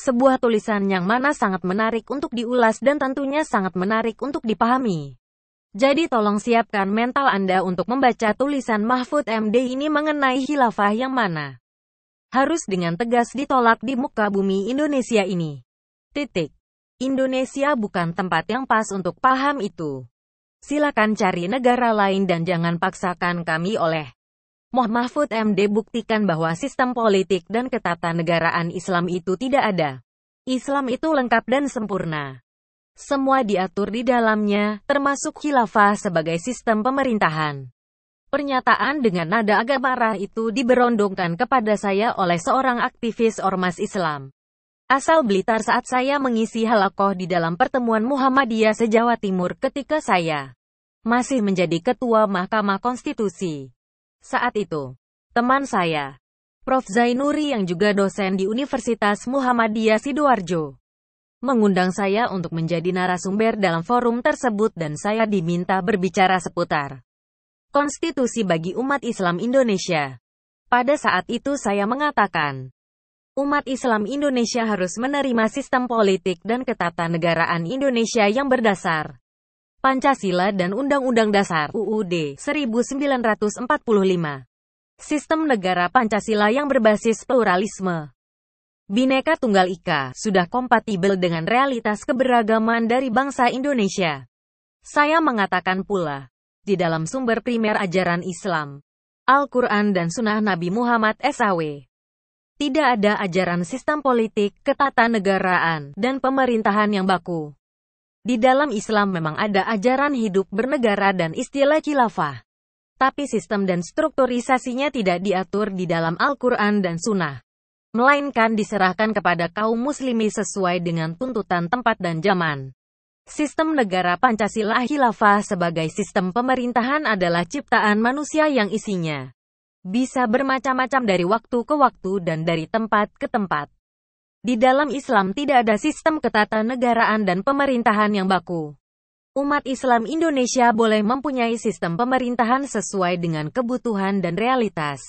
Sebuah tulisan yang mana sangat menarik untuk diulas dan tentunya sangat menarik untuk dipahami. Jadi tolong siapkan mental Anda untuk membaca tulisan Mahfud MD ini mengenai khilafah yang mana harus dengan tegas ditolak di muka bumi Indonesia ini. Titik. Indonesia bukan tempat yang pas untuk paham itu. Silakan cari negara lain dan jangan paksakan kami oleh Mahfud MD. Buktikan bahwa sistem politik dan ketatanegaraan Islam itu tidak ada. Islam itu lengkap dan sempurna. Semua diatur di dalamnya, termasuk khilafah sebagai sistem pemerintahan. Pernyataan dengan nada agak marah itu diberondongkan kepada saya oleh seorang aktivis Ormas Islam asal Blitar saat saya mengisi halaqoh di dalam pertemuan Muhammadiyah se-Jawa Timur ketika saya masih menjadi Ketua Mahkamah Konstitusi. Saat itu, teman saya, Prof. Zainuri yang juga dosen di Universitas Muhammadiyah Sidoarjo, mengundang saya untuk menjadi narasumber dalam forum tersebut dan saya diminta berbicara seputar konstitusi bagi umat Islam Indonesia. Pada saat itu saya mengatakan, umat Islam Indonesia harus menerima sistem politik dan ketatanegaraan Indonesia yang berdasar Pancasila dan Undang-Undang Dasar UUD 1945. Sistem negara Pancasila yang berbasis pluralisme, Bhinneka Tunggal Ika, sudah kompatibel dengan realitas keberagaman dari bangsa Indonesia. Saya mengatakan pula, di dalam sumber primer ajaran Islam, Al-Quran dan Sunnah Nabi Muhammad SAW, tidak ada ajaran sistem politik, ketatanegaraan, dan pemerintahan yang baku. Di dalam Islam memang ada ajaran hidup bernegara dan istilah khilafah. Tapi sistem dan strukturisasinya tidak diatur di dalam Al-Quran dan Sunnah, melainkan diserahkan kepada kaum muslimi sesuai dengan tuntutan tempat dan zaman. Sistem negara Pancasila khilafah sebagai sistem pemerintahan adalah ciptaan manusia yang isinya bisa bermacam-macam dari waktu ke waktu dan dari tempat ke tempat. Di dalam Islam tidak ada sistem ketatanegaraan dan pemerintahan yang baku. Umat Islam Indonesia boleh mempunyai sistem pemerintahan sesuai dengan kebutuhan dan realitas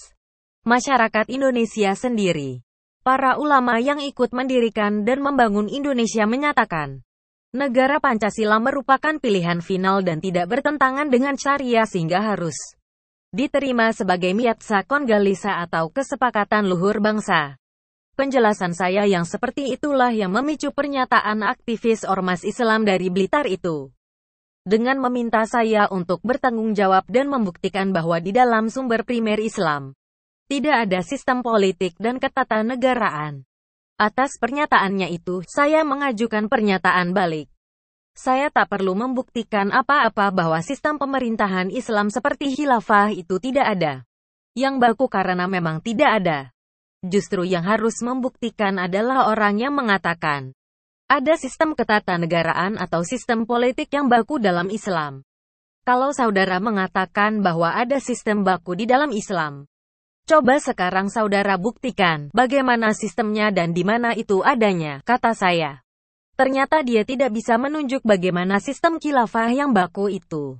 masyarakat Indonesia sendiri. Para ulama yang ikut mendirikan dan membangun Indonesia menyatakan, negara Pancasila merupakan pilihan final dan tidak bertentangan dengan syariah sehingga harus diterima sebagai miat kongalisa atau kesepakatan luhur bangsa. Penjelasan saya yang seperti itulah yang memicu pernyataan aktivis Ormas Islam dari Blitar itu, dengan meminta saya untuk bertanggung jawab dan membuktikan bahwa di dalam sumber primer Islam tidak ada sistem politik dan ketatanegaraan. Atas pernyataannya itu, saya mengajukan pernyataan balik. Saya tak perlu membuktikan apa-apa bahwa sistem pemerintahan Islam seperti khilafah itu tidak ada. Yang baku karena memang tidak ada. Justru yang harus membuktikan adalah orang yang mengatakan ada sistem ketatanegaraan atau sistem politik yang baku dalam Islam. Kalau saudara mengatakan bahwa ada sistem baku di dalam Islam, coba sekarang saudara buktikan bagaimana sistemnya dan di mana itu adanya, kata saya. Ternyata dia tidak bisa menunjuk bagaimana sistem khilafah yang baku itu.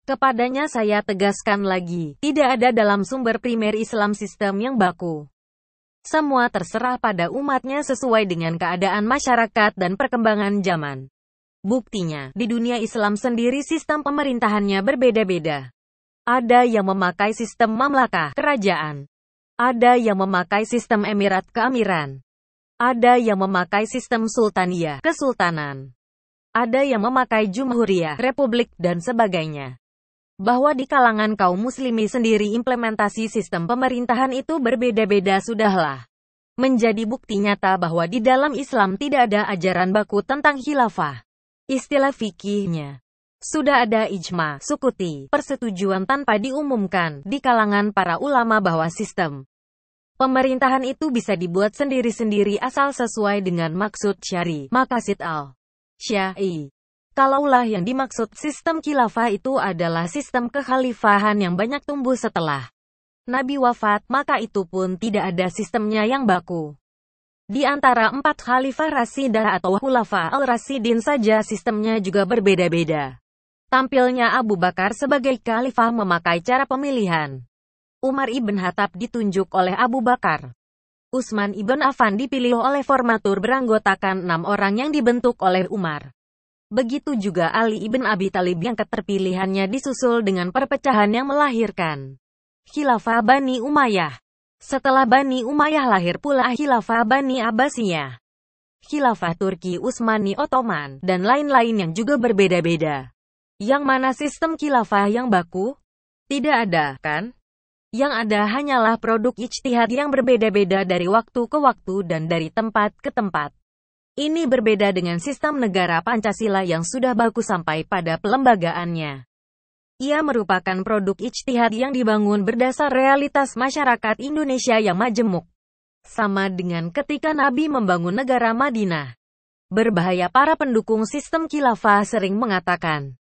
Kepadanya saya tegaskan lagi, tidak ada dalam sumber primer Islam sistem yang baku. Semua terserah pada umatnya sesuai dengan keadaan masyarakat dan perkembangan zaman. Buktinya, di dunia Islam sendiri sistem pemerintahannya berbeda-beda. Ada yang memakai sistem mamlakah, kerajaan. Ada yang memakai sistem emirat, keamiran. Ada yang memakai sistem sultaniyah, kesultanan. Ada yang memakai jumhuriyah, republik, dan sebagainya. Bahwa di kalangan kaum muslimi sendiri implementasi sistem pemerintahan itu berbeda-beda sudahlah menjadi bukti nyata bahwa di dalam Islam tidak ada ajaran baku tentang khilafah. Istilah fikihnya sudah ada ijma, sukuti, persetujuan tanpa diumumkan di kalangan para ulama bahwa sistem pemerintahan itu bisa dibuat sendiri-sendiri asal sesuai dengan maksud syari, maqasid al-syar'i. Kalaulah yang dimaksud sistem khilafah itu adalah sistem kekhalifahan yang banyak tumbuh setelah Nabi wafat, maka itu pun tidak ada sistemnya yang baku. Di antara 4 khalifah Rasidah atau Khulafa al-Rasidin saja sistemnya juga berbeda-beda. Tampilnya Abu Bakar sebagai khalifah memakai cara pemilihan. Umar ibn Khattab ditunjuk oleh Abu Bakar. Utsman ibn Affan dipilih oleh formatur beranggotakan 6 orang yang dibentuk oleh Umar. Begitu juga Ali ibn Abi Thalib yang keterpilihannya disusul dengan perpecahan yang melahirkan Khilafah Bani Umayyah. Setelah Bani Umayyah lahir pula Khilafah Bani Abbasiyah, Khilafah Turki Utsmani Ottoman, dan lain-lain yang juga berbeda-beda. Yang mana sistem khilafah yang baku? Tidak ada, kan? Yang ada hanyalah produk ijtihad yang berbeda-beda dari waktu ke waktu dan dari tempat ke tempat. Ini berbeda dengan sistem negara Pancasila yang sudah baku sampai pada pelembagaannya. Ia merupakan produk ijtihad yang dibangun berdasar realitas masyarakat Indonesia yang majemuk. Sama dengan ketika Nabi membangun negara Madinah. Berbahaya para pendukung sistem khilafah sering mengatakan,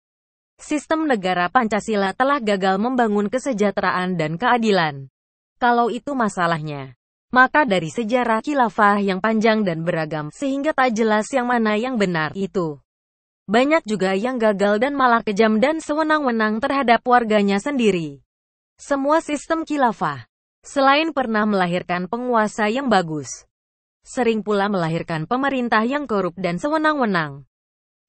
sistem negara Pancasila telah gagal membangun kesejahteraan dan keadilan. Kalau itu masalahnya, maka dari sejarah khilafah yang panjang dan beragam, sehingga tak jelas yang mana yang benar, itu. Banyak juga yang gagal dan malah kejam dan sewenang-wenang terhadap warganya sendiri. Semua sistem khilafah, selain pernah melahirkan penguasa yang bagus, sering pula melahirkan pemerintah yang korup dan sewenang-wenang.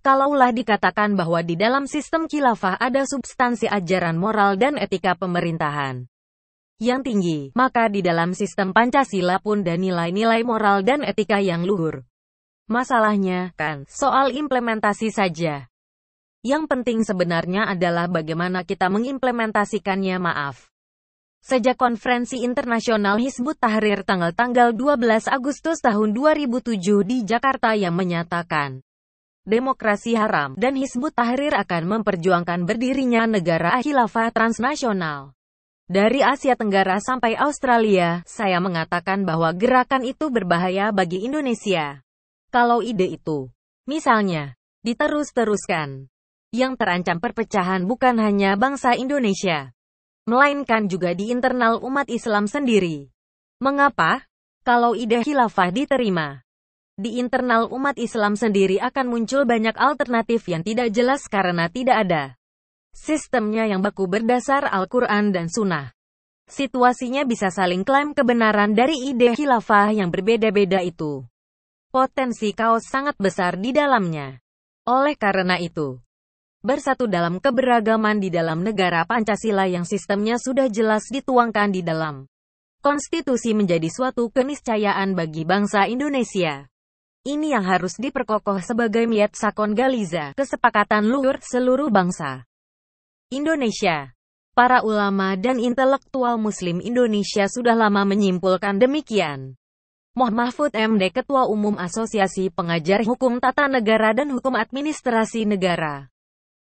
Kalaulah dikatakan bahwa di dalam sistem khilafah ada substansi ajaran moral dan etika pemerintahan yang tinggi, maka di dalam sistem Pancasila pun ada nilai-nilai moral dan etika yang luhur. Masalahnya, kan, soal implementasi saja. Yang penting sebenarnya adalah bagaimana kita mengimplementasikannya. Sejak Konferensi Internasional Hizbut Tahrir tanggal 12 Agustus tahun 2007 di Jakarta yang menyatakan demokrasi haram, dan Hizbut Tahrir akan memperjuangkan berdirinya negara khilafah transnasional. Dari Asia Tenggara sampai Australia, saya mengatakan bahwa gerakan itu berbahaya bagi Indonesia. Kalau ide itu, misalnya, diterus-teruskan, yang terancam perpecahan bukan hanya bangsa Indonesia, melainkan juga di internal umat Islam sendiri. Mengapa? Kalau ide khilafah diterima, di internal umat Islam sendiri akan muncul banyak alternatif yang tidak jelas karena tidak ada sistemnya yang baku berdasar Al-Quran dan Sunnah. Situasinya bisa saling klaim kebenaran dari ide khilafah yang berbeda-beda itu. Potensi kaos sangat besar di dalamnya. Oleh karena itu, bersatu dalam keberagaman di dalam negara Pancasila yang sistemnya sudah jelas dituangkan di dalam konstitusi menjadi suatu keniscayaan bagi bangsa Indonesia. Ini yang harus diperkokoh sebagai miat sakon galiza, kesepakatan luhur seluruh bangsa Indonesia. Para ulama dan intelektual Muslim Indonesia sudah lama menyimpulkan demikian. Mahfud MD, Ketua Umum Asosiasi Pengajar Hukum Tata Negara dan Hukum Administrasi Negara,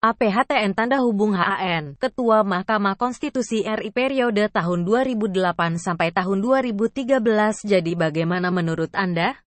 APHTN tanda hubung HAN, Ketua Mahkamah Konstitusi RI periode tahun 2008 sampai tahun 2013. Jadi bagaimana menurut Anda?